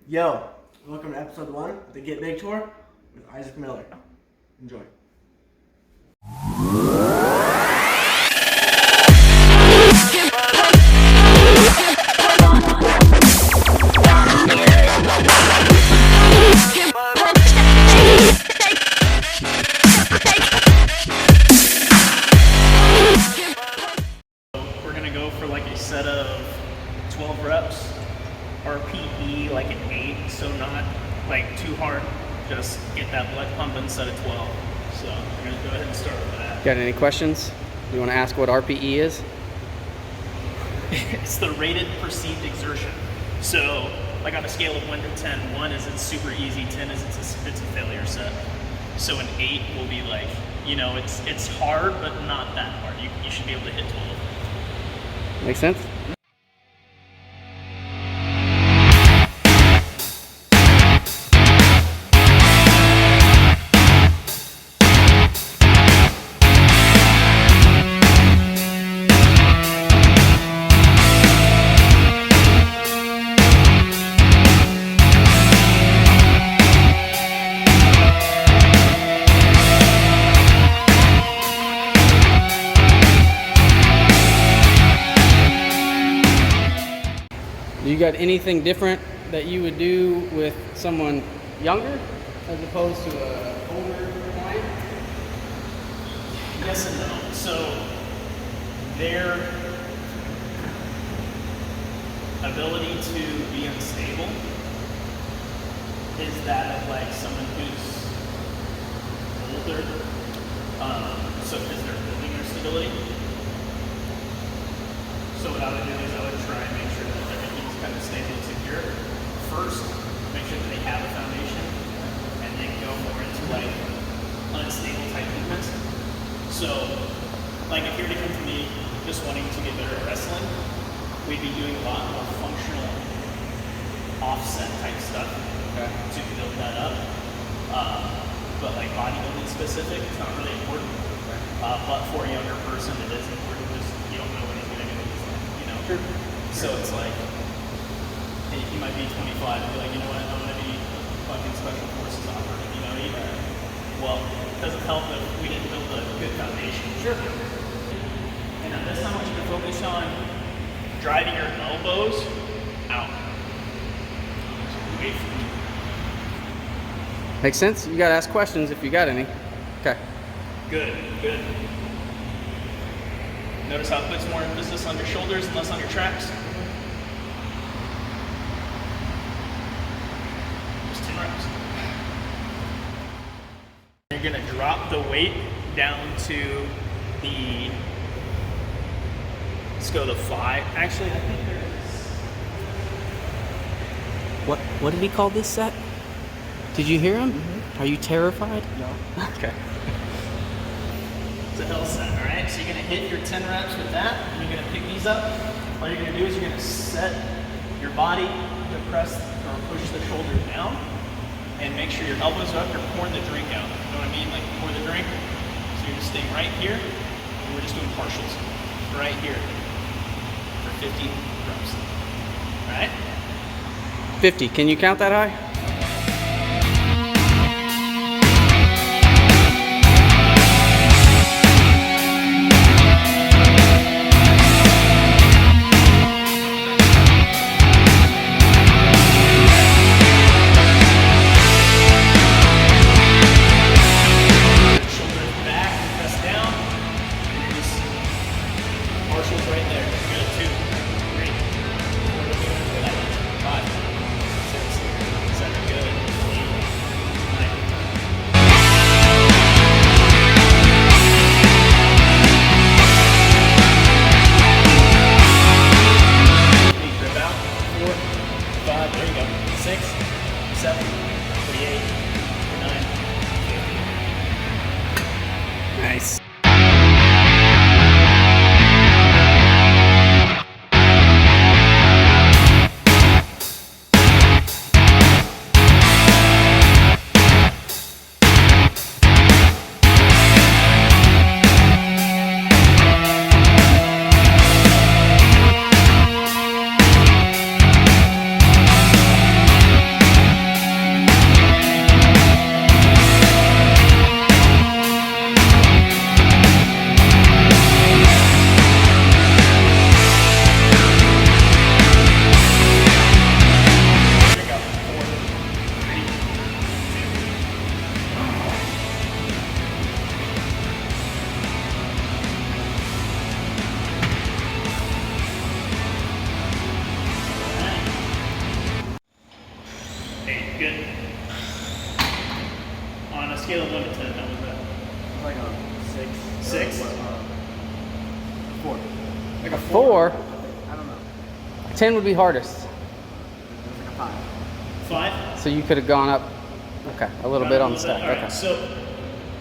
Yo, welcome to episode 1 of the Get Big Tour with Isaac Miller. Enjoy. We're gonna go for like a set of 12 reps, RPE like an 8, so not like too hard, just get that blood pumping set of 12. So we're gonna go ahead and start with that. Got any questions? You want to ask what RPE is? It's the rated perceived exertion. So like on a scale of 1 to 10, 1 is it's super easy, 10 is it's a failure set. So an 8 will be like, you know, it's hard, but not that hard. You should be able to hit 12. Make sense? You got anything different that you would do with someone younger as opposed to an older client? Yes and no. So their ability to be unstable is that of like someone who's older. So because they're building their stability. So what I would do is I would try and make sure that everything's kind of stable and secure. First, make sure that they have a foundation, and then go more into like unstable type movements. So, like if you were to come to me just wanting to get better at wrestling, we'd be doing a lot more functional offset type stuff to build that up. But like bodybuilding specific, it's not really important. But for a younger person, it is important because you don't know when he's going to get these, you know. Sure. So it's like, hey, he might be 25 and be like, you know what, I'm going to be fucking special forces operative, you know. Well, it doesn't help if we didn't build a good foundation. Sure. And at this time, I want you to focus on driving your elbows out. Away from you. Makes sense? You got to ask questions if you got any. Okay. Good, good. Notice how it puts more emphasis on your shoulders and less on your traps. Just 10 reps. You're gonna drop the weight down to the, let's go to 5. Actually, I think there is. What did he call this set? Did you hear him? Mm-hmm. Are you terrified? No. Okay. It's a hill set, all right? So you're gonna hit your 10 reps with that, and you're gonna pick these up. All you're gonna do is you're gonna set your body to press or push the shoulders down, and make sure your elbows are up, you're pouring the drink out. You know what I mean? Like pour the drink. So you're just staying right here, and we're just doing partials. Right here for 50 reps. All right? 50. Can you count that high? Shoulders back, press down. And just partials right there. Good. 2, 3, 4, 5, 6, 7. Good. 8, 9. Grip out. 4, 5. There you go. 6, 7, 48, 9. Nice. good. On a scale of 1 to 10, how was that? It's like a 6. 6. 4. Like a 4. I don't know. 10 would be hardest. It's like a 5. 5? So you could have gone up, okay, a little bit on the stack. Alright, Okay. so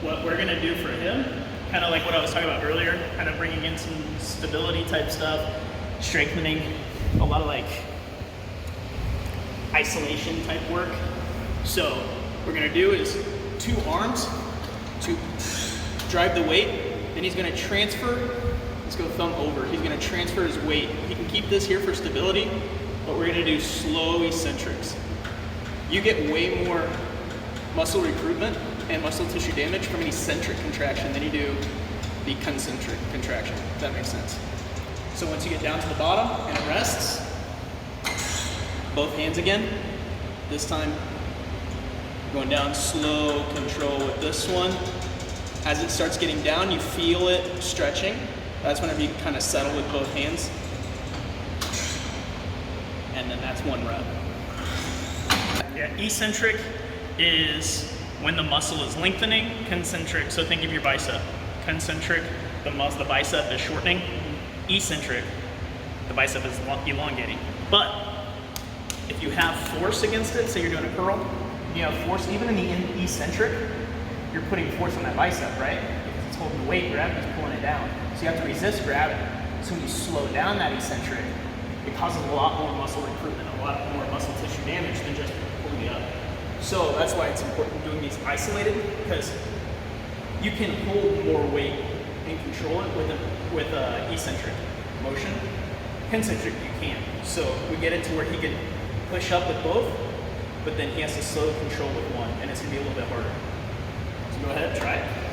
what we're gonna do for him, kind of like what I was talking about earlier, kind of bringing in some stability type stuff, strengthening, a lot of like isolation type work. So what we're gonna do is 2 arms to drive the weight, then he's gonna transfer, let's go thumb over, he's gonna transfer his weight. He can keep this here for stability, but we're gonna do slow eccentrics. You get way more muscle recruitment and muscle tissue damage from an eccentric contraction than you do the concentric contraction, if that makes sense. So once you get down to the bottom and it rests, both hands again. This time, going down slow control with this one. As it starts getting down, you feel it stretching. That's whenever you kind of settle with both hands. And then that's 1 rep. Yeah, eccentric is when the muscle is lengthening. Concentric, so think of your bicep. Concentric, the bicep is shortening. Eccentric, the bicep is elongating. But if you have force against it, say you're doing a curl, you have force, even in the eccentric, you're putting force on that bicep, right? Because it's holding the weight, gravity's pulling it down. So you have to resist gravity. So when you slow down that eccentric, it causes a lot more muscle recruitment, a lot more muscle tissue damage than just pulling it up. So that's why it's important doing these isolated, because you can hold more weight and control it with a eccentric motion. Concentric you can't. So we get it to where he can push up with both, but then he has to slow control with one, and it's gonna be a little bit harder. So go ahead, try it.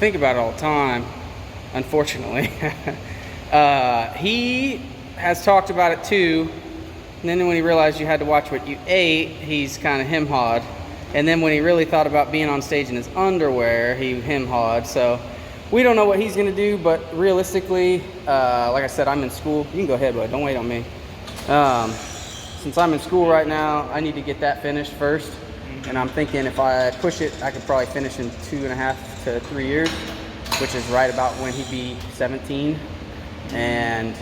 Think about it all the time, unfortunately. He has talked about it too, and then when he realized you had to watch what you ate, he's kind of hem-hawed. And then when he really thought about being on stage in his underwear, he hem-hawed. So we don't know what he's gonna do, but realistically, like I said, I'm in school. You can go ahead, bud, don't wait on me. Since I'm in school right now, I need to get that finished first. And I'm thinking if I push it, I could probably finish in 2.5 to 3 years, which is right about when he'd be 17. And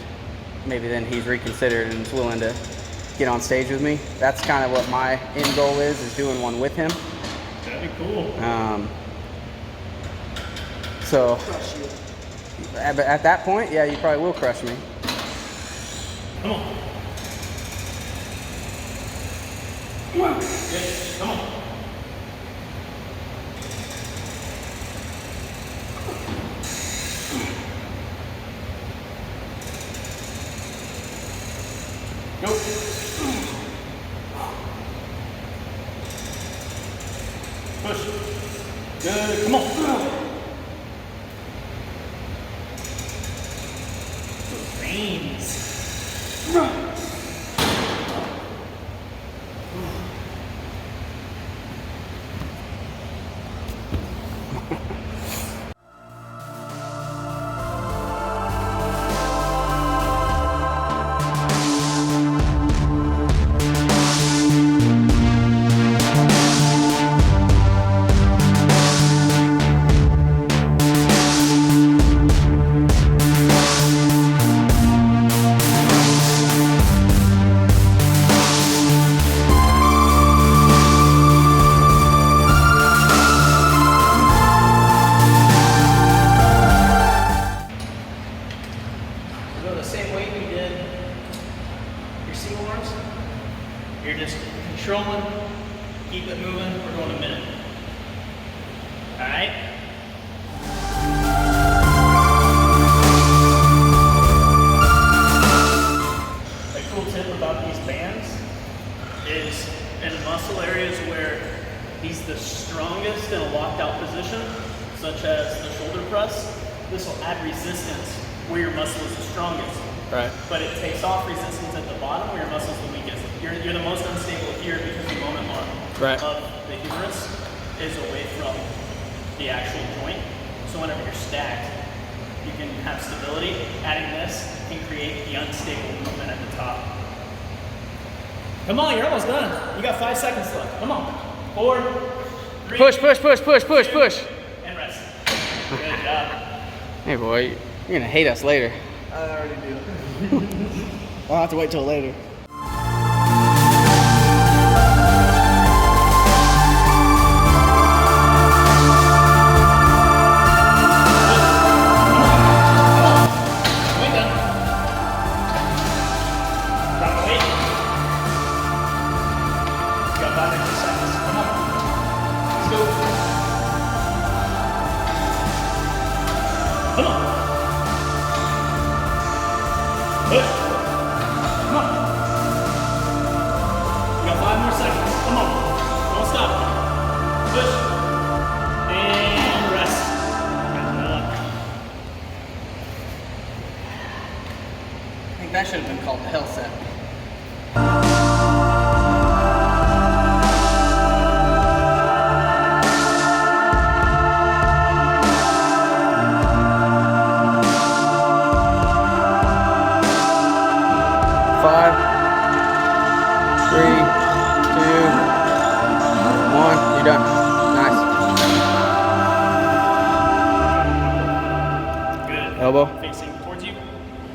maybe then he's reconsidered and is willing to get on stage with me. That's kind of what my end goal is doing one with him. That'd be cool. So at that point, yeah, you probably will crush me. Come on. Come on. Good. Come on. Go. Push. Good. Come on. Those veins. single arms. You're just controlling, keep it moving. We're going a minute. All right. A cool tip about these bands is in muscle areas where he's the strongest in a locked out position, such as the shoulder press, this will add resistance where your muscle is the strongest. Right. But it takes off resistance at the bottom where your muscle is the weakest. You're the most unstable here because the moment arm of the humerus is away from the actual joint. So whenever you're stacked, you can have stability. Adding this can create the unstable movement at the top. Come on, you're almost done. You got 5 seconds left. Come on. 4, 3, Push. 2, and rest. Good job. Hey boy, you're gonna hate us later. I already do. I'll have to wait till later. I think that should have been called the hell set. Five, 3, 2, 1. You're done. Nice. Good. Elbow. Facing towards you,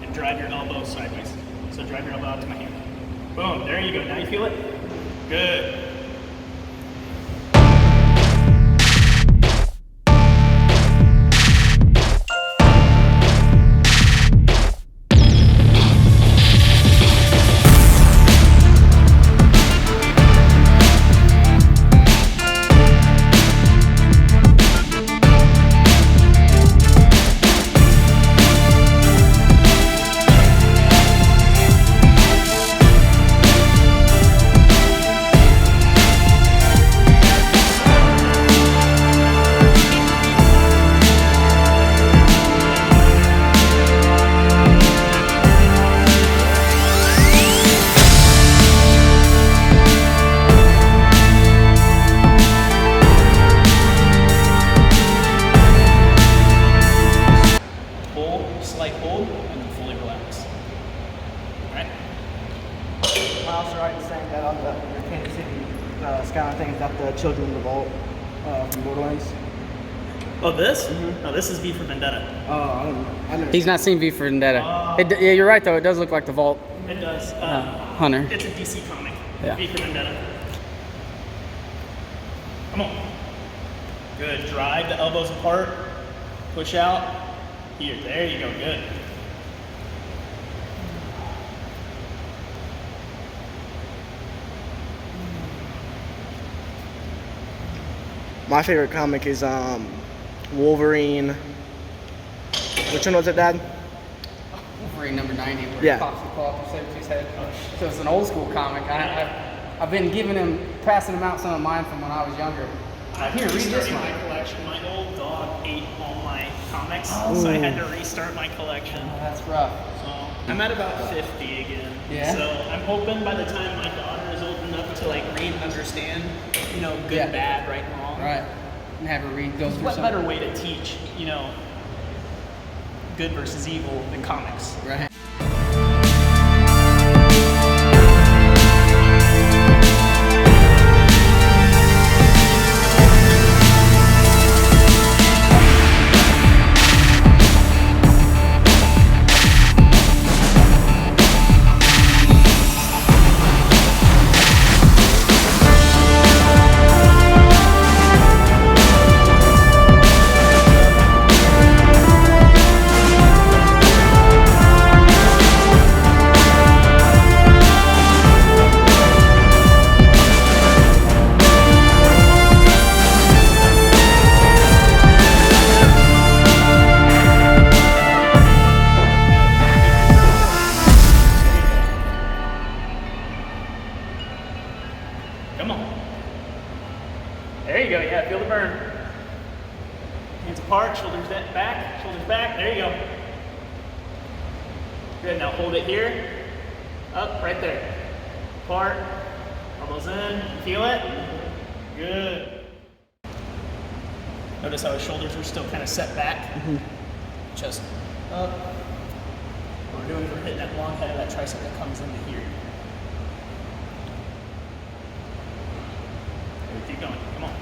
and drive your elbow sideways. So drive your elbow out to my hand. Boom. There you go. Now you feel it? Good. Slight hold, and then fully relax. Alright? I'm also right in saying that on the Kansas City Skyline thing is that the Children of Revolt from Borderlands. Oh, this? No, this is V for Vendetta. Oh, I never. He's not seen V for Vendetta. Yeah, you're right though. It does look like the Vault It does. Hunter. It's a DC comic. Yeah. V for Vendetta. Come on. Good. Drive the elbows apart. Push out. Here. There you go. Good. My favorite comic is Wolverine. Which one was it, Dad? Wolverine number 90, where Yeah. he pops the claw through Sabretooth's head. So it's an old school comic. I've been giving him, passing him out some of mine from when I was younger. Here, read this Restarting one. my collection. My old dog ate all my comics, so I had to restart my collection. Oh, that's rough. So I'm at about 50 again. Yeah? So I'm hoping by the time my daughter is old enough to like read and understand, you know, good, Yeah. bad, right, and wrong. Right. And have her read, go through What something. better way to teach, you know, good versus evil than comics? Right. Come on. There you go. Yeah, feel the burn. Hands apart, shoulders back, shoulders back. There you go. Good. Now hold it here. Up, right there. Apart. Elbows in. Feel it? Good. Notice how his shoulders are still kind of set back. Chest up. What we're doing is we're hitting that long head of that tricep that comes into here. Okay, keep going. Come on.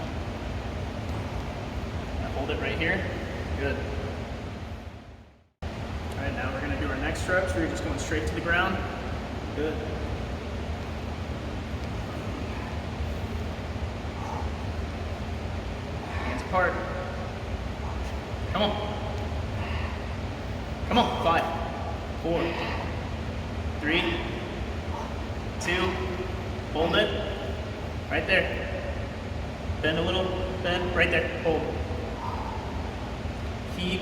Now hold it right here. Good. All right, now we're going to do our next stretch where you're just going straight to the ground. Good. Hands apart. Come on. Come on. 5, 4, 3, 2, hold it. Right there. Bend a little, bend, right there, hold. Keep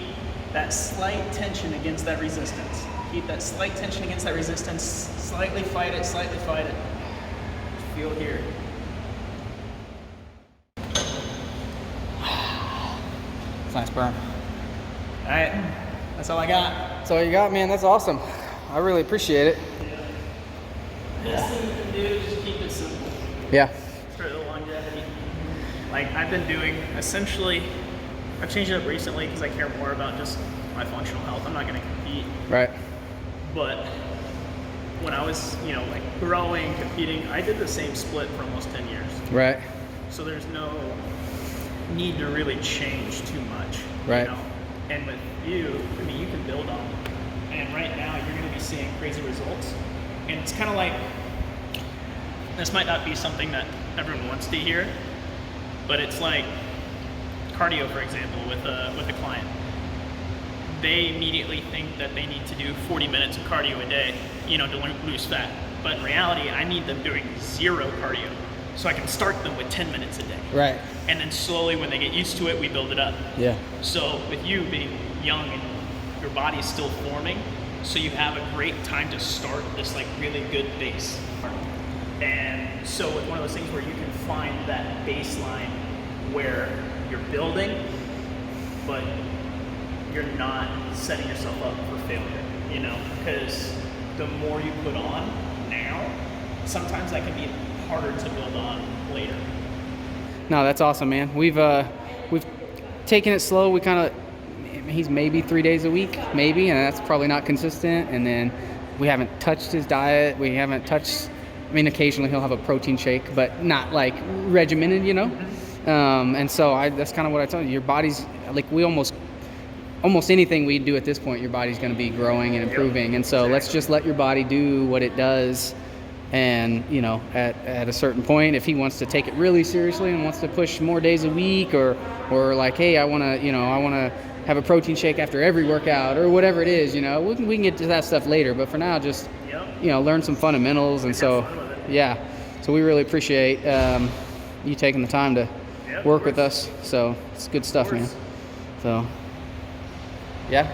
that slight tension against that resistance. Keep that slight tension against that resistance. Slightly fight it, slightly fight it. Feel here. Nice burn. All right, that's all I got. That's all you got, man. That's awesome. I really appreciate it. Best thing you can do is just keep it simple Yeah. for the longevity. Like I've been doing, essentially, I've changed it up recently because I care more about just my functional health. I'm not going to compete, Right. but when I was, like growing, competing, I did the same split for almost 10 years. Right. So there's no need to really change too much. Right. And with you, I mean, you can build on it. And right now, you're going to be seeing crazy results. And it's kind of like, this might not be something that everyone wants to hear, but it's like cardio, for example, with a client. They immediately think that they need to do 40 minutes of cardio a day, to lose fat. But in reality, I need them doing 0 cardio so I can start them with 10 minutes a day. Right. And then slowly, when they get used to it, we build it up. Yeah. So with you being young and your body's still forming, so you have a great time to start this like really good base. And so it's one of those things where you can find that baseline where you're building, but you're not setting yourself up for failure, because the more you put on now, sometimes that can be harder to build on later. No, that's awesome, man. We've taken it slow. We kind of, he's maybe 3 days a week, maybe, and that's probably not consistent. And then we haven't touched his diet. We haven't touched, occasionally he'll have a protein shake, but not like regimented, And so that's kind of what I told you. Your body's like, we almost anything we do at this point, your body's going to be growing and improving. And so let's just let your body do what it does. And, at a certain point, if he wants to take it really seriously and wants to push more days a week or like, hey, I want to have a protein shake after every workout or whatever it is, we can get to that stuff later. But for now, just, learn some fundamentals. And so, yeah, so we really appreciate you taking the time to work with us. So it's good stuff, man. So, yeah.